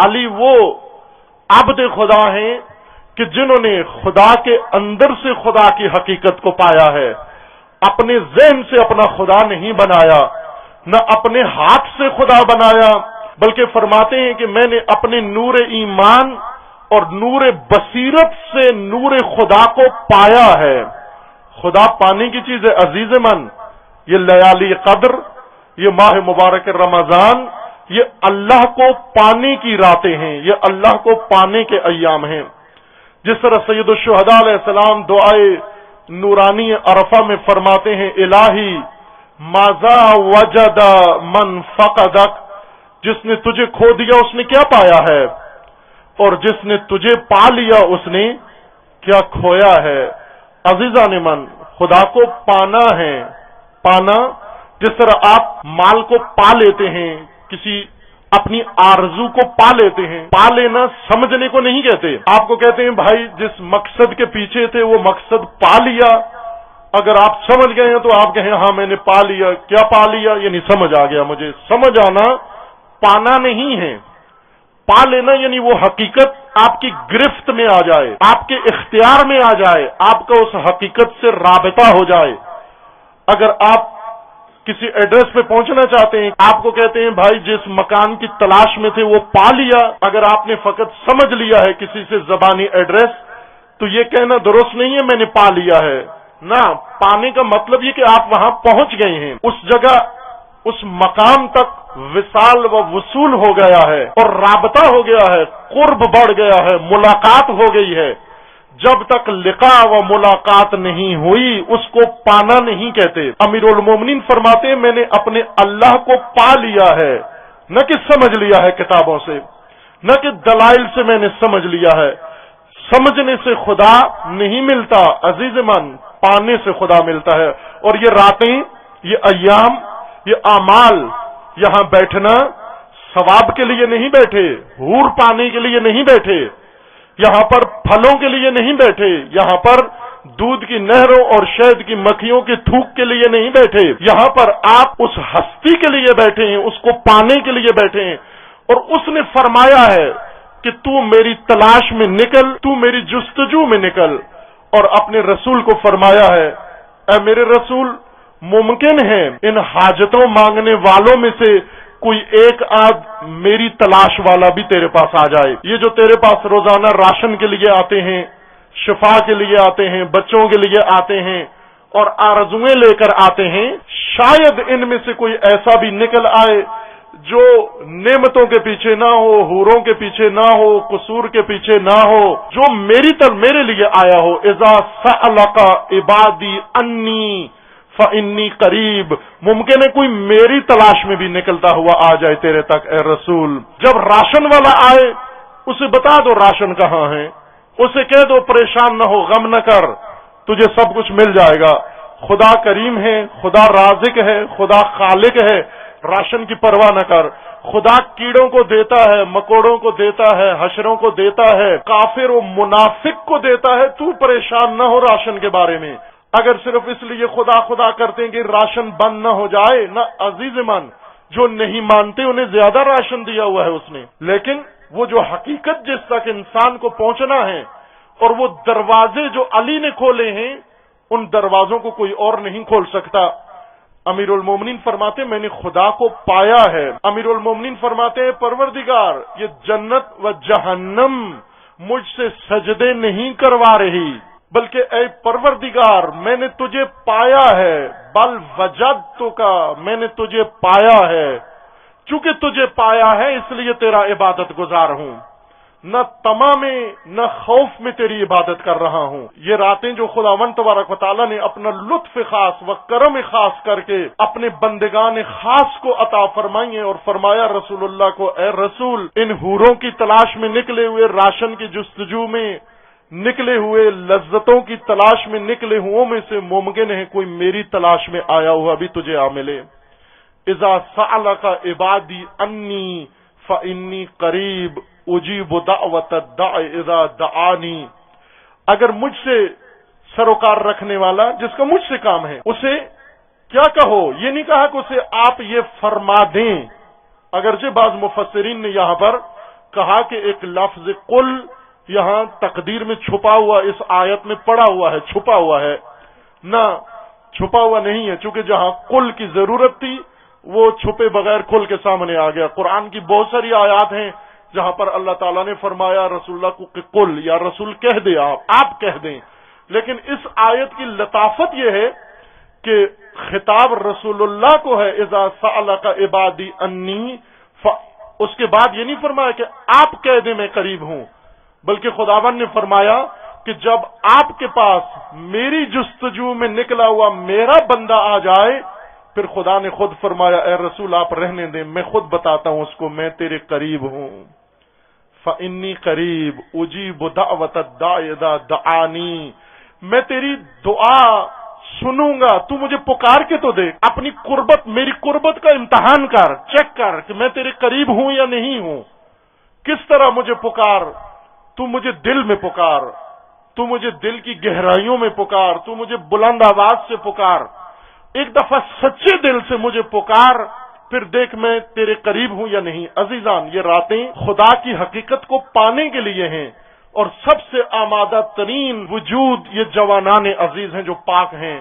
علی وہ عبد خدا ہیں کہ جنہوں نے خدا کے اندر سے خدا کی حقیقت کو پایا ہے، اپنے ذہن سے اپنا خدا نہیں بنایا، نہ اپنے ہاتھ سے خدا بنایا، بلکہ فرماتے ہیں کہ میں نے اپنے نور ایمان اور نور بصیرت سے نور خدا کو پایا ہے۔ خدا پانے کی چیز ہے عزیز من، یہ لیالی قدر، یہ ماہ مبارک رمضان، یہ اللہ کو پانے کی راتیں ہیں، یہ اللہ کو پانے کے ایام ہیں۔ جس طرح سید الشہداء علیہ السلام دعائے نورانی عرفہ میں فرماتے ہیں، الہی ماذا وجد من فقدک، جس نے تجھے کھو دیا اس نے کیا پایا ہے، اور جس نے تجھے پا لیا اس نے کیا کھویا ہے۔ عزیزان من، خدا کو پانا ہے، پانا جس طرح آپ مال کو پا لیتے ہیں، کسی اپنی آرزو کو پا لیتے ہیں، پا لینا سمجھنے کو نہیں کہتے۔ آپ کو کہتے ہیں بھائی جس مقصد کے پیچھے تھے وہ مقصد پا لیا، اگر آپ سمجھ گئے ہیں تو آپ کہیں ہاں میں نے پا لیا۔ کیا پا لیا؟ یعنی سمجھ آ گیا مجھے۔ سمجھ آنا پانا نہیں ہے، پا لینا یعنی وہ حقیقت آپ کی گرفت میں آ جائے، آپ کے اختیار میں آ جائے، آپ کا اس حقیقت سے رابطہ ہو جائے۔ اگر آپ کسی ایڈریس پہ پہنچنا چاہتے ہیں، آپ کو کہتے ہیں بھائی جس مکان کی تلاش میں تھے وہ پا لیا، اگر آپ نے فقط سمجھ لیا ہے کسی سے زبانی ایڈریس تو یہ کہنا درست نہیں ہے میں نے پا لیا ہے۔ نہ، پانے کا مطلب یہ کہ آپ وہاں پہنچ گئے ہیں، اس جگہ اس مقام تک وصال و وصول ہو گیا ہے اور رابطہ ہو گیا ہے، قرب بڑھ گیا ہے، ملاقات ہو گئی ہے۔ جب تک لقاء و ملاقات نہیں ہوئی اس کو پانا نہیں کہتے۔ امیر المومنین فرماتے ہیں میں نے اپنے اللہ کو پا لیا ہے، نہ کہ سمجھ لیا ہے کتابوں سے، نہ کہ دلائل سے میں نے سمجھ لیا ہے۔ سمجھنے سے خدا نہیں ملتا عزیز من، پانے سے خدا ملتا ہے۔ اور یہ راتیں، یہ ایام، یہ اعمال، یہاں بیٹھنا ثواب کے لیے نہیں بیٹھے، حور پانے کے لیے نہیں بیٹھے، یہاں پر پھلوں کے لیے نہیں بیٹھے، یہاں پر دودھ کی نہروں اور شہد کی مکھیوں کے تھوک کے لیے نہیں بیٹھے، یہاں پر آپ اس ہستی کے لیے بیٹھے ہیں، اس کو پانے کے لیے بیٹھے ہیں۔ اور اس نے فرمایا ہے کہ تو میری تلاش میں نکل، تو میری جستجو میں نکل، اور اپنے رسول کو فرمایا ہے اے میرے رسول ممکن ہے ان حاجتوں مانگنے والوں میں سے کوئی ایک آدھ میری تلاش والا بھی تیرے پاس آ جائے۔ یہ جو تیرے پاس روزانہ راشن کے لیے آتے ہیں، شفا کے لیے آتے ہیں، بچوں کے لیے آتے ہیں اور آرزویں لے کر آتے ہیں، شاید ان میں سے کوئی ایسا بھی نکل آئے جو نعمتوں کے پیچھے نہ ہو، حوروں کے پیچھے نہ ہو، قصور کے پیچھے نہ ہو، جو میری طرف میرے لیے آیا ہو۔ اذا سألک عبادی انی فإنی قریب، ممکن ہے کوئی میری تلاش میں بھی نکلتا ہوا آ جائے تیرے تک اے رسول۔ جب راشن والا آئے اسے بتا دو راشن کہاں ہے، اسے کہہ دو پریشان نہ ہو، غم نہ کر، تجھے سب کچھ مل جائے گا۔ خدا کریم ہے، خدا رازق ہے، خدا خالق ہے، راشن کی پرواہ نہ کر۔ خدا کیڑوں کو دیتا ہے، مکوڑوں کو دیتا ہے، حشروں کو دیتا ہے، کافر و منافق کو دیتا ہے، تو پریشان نہ ہو راشن کے بارے میں۔ اگر صرف اس لیے خدا خدا کرتے ہیں کہ راشن بند نہ ہو جائے، نہ عزیز من، جو نہیں مانتے انہیں زیادہ راشن دیا ہوا ہے اس نے، لیکن وہ جو حقیقت جس تک انسان کو پہنچنا ہے اور وہ دروازے جو علی نے کھولے ہیں ان دروازوں کو کوئی اور نہیں کھول سکتا۔ امیر المومنین فرماتے ہیں میں نے خدا کو پایا ہے۔ امیر المومنین فرماتے ہیں پروردگار یہ جنت و جہنم مجھ سے سجدے نہیں کروا رہی، بلکہ اے پروردگار میں نے تجھے پایا ہے، بل وجدتک، میں نے تجھے پایا ہے، چونکہ تجھے پایا ہے اس لیے تیرا عبادت گزار ہوں، نہ طمع میں نہ خوف میں تیری عبادت کر رہا ہوں۔ یہ راتیں جو خداوند تبارک و تعالیٰ نے اپنا لطف خاص و کرم خاص کر کے اپنے بندگان خاص کو عطا فرمائی ہیں، اور فرمایا رسول اللہ کو اے رسول ان حوروں کی تلاش میں نکلے ہوئے، راشن کی جستجو میں نکلے ہوئے، لذتوں کی تلاش میں نکلے ہوئوں میں سے ممکن ہے کوئی میری تلاش میں آیا ہوا بھی تجھے آ ملے۔ اذا سألک عبادی انی فإنی قریب اجیب دعوت الداع اذا دعانی، اگر مجھ سے سروکار رکھنے والا جس کا مجھ سے کام ہے اسے کیا کہو، یہ نہیں کہا کہ اسے آپ یہ فرما دیں، اگرچہ بعض مفسرین نے یہاں پر کہا کہ ایک لفظ قل یہاں تقدیر میں چھپا ہوا اس آیت میں پڑا ہوا ہے، چھپا ہوا ہے، نہ چھپا ہوا نہیں ہے، چونکہ جہاں قل کی ضرورت تھی وہ چھپے بغیر کھل کے سامنے آ گیا۔ قرآن کی بہت ساری آیات ہیں جہاں پر اللہ تعالیٰ نے فرمایا رسول اللہ کو کہ قل، یا رسول کہہ دے، آپ کہہ دیں، لیکن اس آیت کی لطافت یہ ہے کہ خطاب رسول اللہ کو ہے، اذا سألک عبادی انی، اس کے بعد یہ نہیں فرمایا کہ آپ کہہ دیں میں قریب ہوں، بلکہ خداوند نے فرمایا کہ جب آپ کے پاس میری جستجو میں نکلا ہوا میرا بندہ آ جائے، پھر خدا نے خود فرمایا اے رسول آپ رہنے دیں، میں خود بتاتا ہوں اس کو، میں تیرے قریب ہوں۔ فإنی قریب اجیب دعوت الداعی اذا دعانی، میں تیری دعا سنوں گا، تو مجھے پکار کے تو دیکھ، اپنی قربت، میری قربت کا امتحان کر، چیک کر کہ میں تیرے قریب ہوں یا نہیں ہوں، کس طرح مجھے پکار، تو مجھے دل میں پکار، تو مجھے دل کی گہرائیوں میں پکار، تو مجھے بلند آواز سے پکار، ایک دفعہ سچے دل سے مجھے پکار، پھر دیکھ میں تیرے قریب ہوں یا نہیں۔ عزیزان، یہ راتیں خدا کی حقیقت کو پانے کے لیے ہیں، اور سب سے آمادہ ترین وجود یہ جوانان عزیز ہیں جو پاک ہیں۔